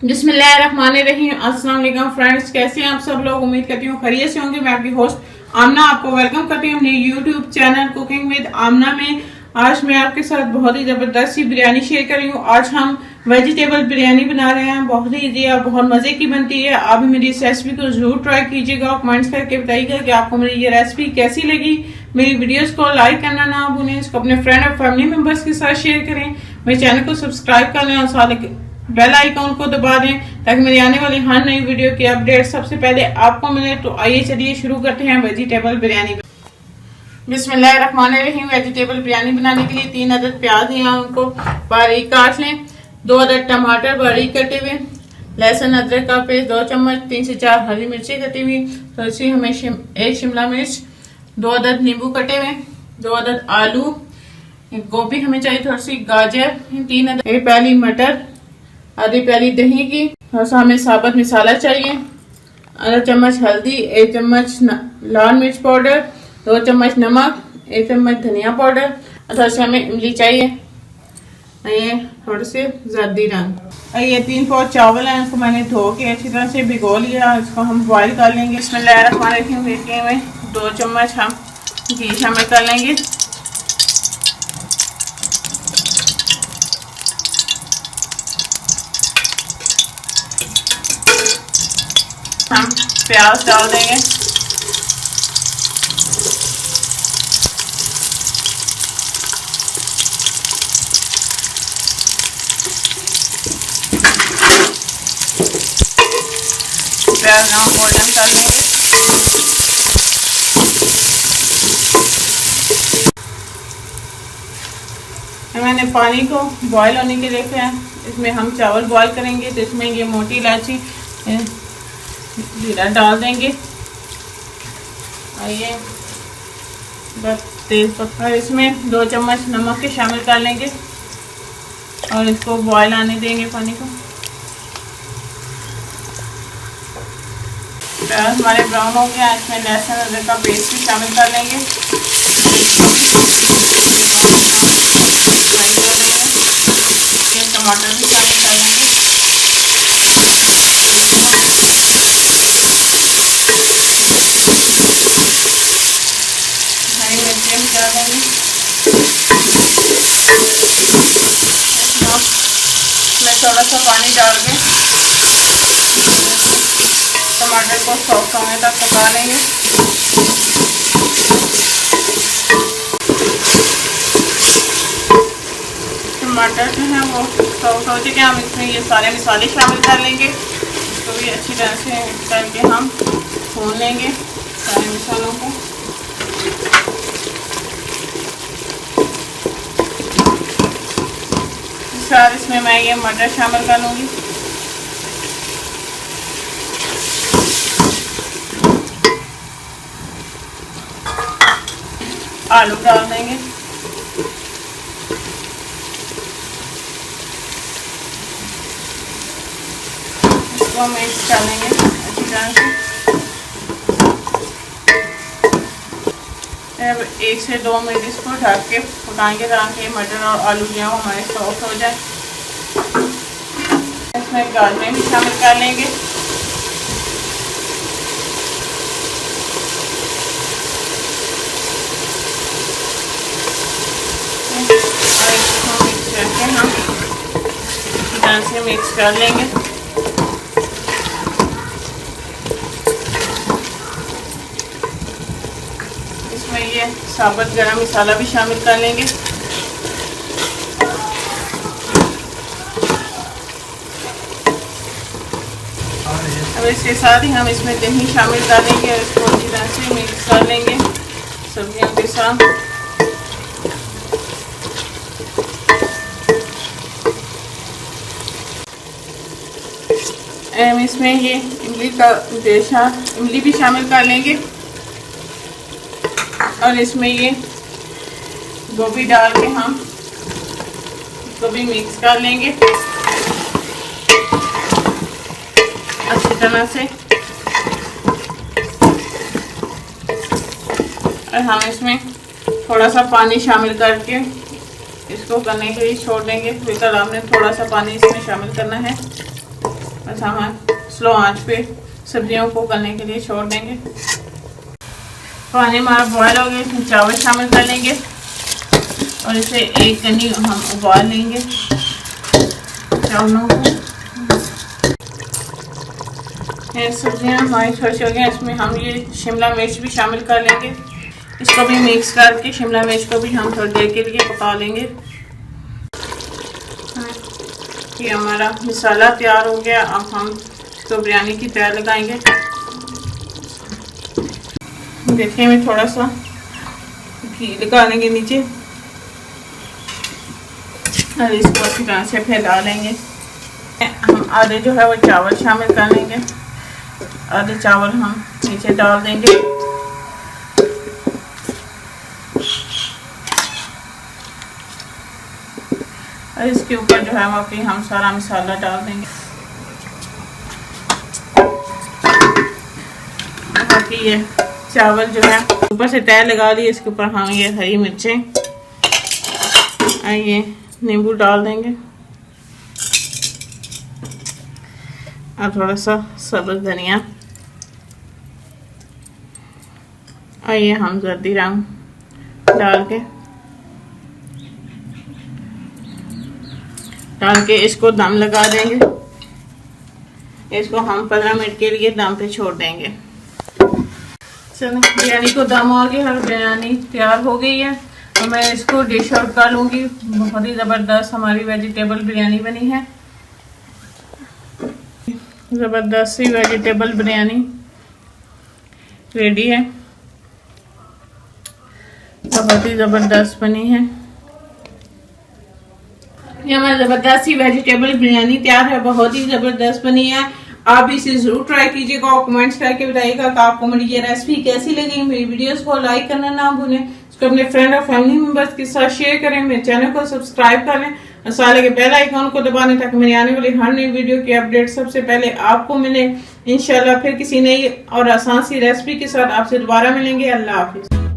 बिस्मिल्लाहिर्रहमानिर्रहीम। अस्सलाम वालेकुम फ्रेंड्स, कैसे हैं आप सब लोग। उम्मीद करती हूँ खैरियत से होंगे। मैं आपकी होस्ट आमना आपको वेलकम करती हूँ अपने यूट्यूब चैनल कुकिंग विद आमना में। आज मैं आपके साथ बहुत ही ज़बरदस्त सी बिरयानी शेयर कर रही हूँ। आज हम वेजिटेबल बिरयानी बना रहे हैं। बहुत ही ईजी और बहुत मज़े की बनती है। आप भी मेरी इस रेसिपी को ज़रूर ट्राई कीजिएगा और कमेंट्स करके बताइएगा कि आपको मेरी ये रेसिपी कैसी लगी। मेरी वीडियोस को लाइक करना ना भूलें, इसको अपने फ्रेंड और फैमिली मेम्बर्स के साथ शेयर करें। मेरे चैनल को सब्सक्राइब कर लें और साथ बेल आइकॉन को दबा दें ताकि मेरी आने वाली हर नई वीडियो की अपडेट सबसे पहले आपको मिले। तो आइए चलिए शुरू करते हैं वेजिटेबल बिरयानी। बिस्मिल्लाहिर्रहमानिर्रहीम। वेजिटेबल बिरयानी बनाने के लिए 3 अदद प्याज हैं, उनको बारीक काट लें। 2 अदद टमाटर बारीक कटे हुए, लहसुन अदरक का पेस्ट 2 चम्मच, 3 से 4 हरी मिर्ची कटी हुई, थोड़ी सी हमें 1 शिमला मिर्च, 2 अदद नींबू कटे हुए, 2 अदद आलू, गोभी हमें चाहिए, थोड़ी सी गाजर, 3 अदद, 1 प्याली मटर, आधी प्याली दही की, थोड़ा सा हमें साबुत मसाला चाहिए, आधा चम्मच हल्दी, 1 चम्मच लाल मिर्च पाउडर, 2 चम्मच नमक, 1 चम्मच धनिया पाउडर, थोड़ा सा हमें इमली चाहिए, ये थोड़े से जर्दी रंग। ये 3 पाव चावल हैं, इसको मैंने धो के अच्छी तरह से भिगो लिया। इसको हम बॉईल कर लेंगे। बिस्मिल्लाहिर्रहमानिर्रहीम। देखिए में 2 चम्मच हम घी शामिल कर लेंगे। हम प्याज डाल देंगे। प्याज हम गोल्डन कर लेंगे। मैंने पानी को बॉईल होने के लिए रखा है। इसमें हम चावल बॉईल करेंगे तो इसमें ये मोटी इलायची जीरा डाल देंगे और ये तेज पत्ता, इसमें 2 चम्मच नमक के शामिल कर लेंगे और इसको बॉईल आने देंगे पानी को। प्याज हमारे ब्राउन हो गया। इसमें लहसुन अदरक का पेस्ट भी शामिल कर लेंगे। ये टमाटर भी शामिल कर लेंगे। हरी मिर्चें भी डाल देंगे। मैं थोड़ा सा पानी डाल के टमाटर को सॉफ्ट होने तक पका लेंगे। टमाटर जो है वो सॉफ्ट हो चुके हैं। हम इसमें ये सारे मसाले शामिल कर लेंगे। इसको भी अच्छी तरह से मिक्स करके हम भून लेंगे सारे मसालों को। साथ इसमें मैं ये मटर शामिल कर लूँगी। आलू डाल देंगे। इसको मिक्स कर लेंगे अच्छी तरह से। अब 1 से 2 मिनट इसको ढक के पकाएंगे ताकि मटर और आलू जो है हमारे सॉफ्ट हो जाए। इसमें गाजरें भी शामिल कर लेंगे। हम इसी तरह से मिक्स कर लेंगे। इसमें ये साबुत गरम मसाला भी शामिल कर लेंगे। अब इसके साथ ही हम इसमें दही शामिल कर देंगे और इसको अच्छी तरह से मिक्स कर लेंगे सब्जियों के साथ। इसमें ये इमली भी शामिल कर लेंगे और इसमें ये गोभी डाल के हम इसको भी मिक्स कर लेंगे अच्छी तरह से। और हम इसमें थोड़ा सा पानी शामिल करके इसको करने के लिए छोड़ देंगे। फिर आपने थोड़ा सा पानी इसमें शामिल करना है। बस हम स्लो आंच पे सब्जियों को करने के लिए छोड़ देंगे। पानी हमारा बॉयल हो गया, इसमें चावल शामिल कर लेंगे और इसे एक कनी हम उबाल लेंगे चावलों को। ये सब्जियां हमारी छोटी हो गई, इसमें हम ये शिमला मिर्च भी शामिल कर लेंगे। इसको भी मिक्स करके शिमला मिर्च को भी हम थोड़ी देर के लिए पका लेंगे। ये हमारा मसाला तैयार हो गया। अब हम तो बिरयानी की तैयार लगाएंगे। देखिए मैं थोड़ा सा घी लगा लेंगे नीचे और इसको अच्छी तरह से फैला लेंगे। हम आधे जो है वो चावल शामिल कर लेंगे, आधे चावल हम नीचे डाल देंगे। और इसके ऊपर जो है वो हम सारा मसाला डाल देंगे। बाकी ये चावल जो है ऊपर से तय लगा दी, इसके ऊपर हम ये हरी मिर्चें और ये नींबू डाल देंगे और थोड़ा सा सब्ज धनिया और ये हम जर्दी रंग डाल के इसको दम लगा देंगे। इसको हम 15 मिनट के लिए दम पे छोड़ देंगे। चलो बिरयानी को दम आ गया और बिरयानी तैयार हो गई है। तो मैं इसको डिश आउट कर लूँगी। बहुत ही ज़बरदस्त हमारी वेजिटेबल बिरयानी बनी है। ज़बरदस्त सी वेजिटेबल बिरयानी रेडी है। बहुत ही ज़बरदस्त बनी है। ये हमारी ज़बरदस्त सी वेजिटेबल बिरयानी तैयार है। बहुत ही ज़बरदस्त बनी है। आप इसे जरूर ट्राई कीजिएगा और कमेंट्स करके बताइएगा कि आपको मेरी ये रेसिपी कैसी लगी। मेरी वीडियोस को लाइक करना ना भूलें, इसको अपने फ्रेंड और फैमिली मेंबर्स के साथ शेयर करें। मेरे चैनल को सब्सक्राइब करें और साथ के बेल आइकॉन को दबाने ताकि मेरी आने वाली हर नई वीडियो की अपडेट सबसे पहले आपको मिले। इंशाल्लाह फिर किसी नई और आसान सी रेसिपी के साथ आपसे दोबारा मिलेंगे। अल्लाह हाफिज।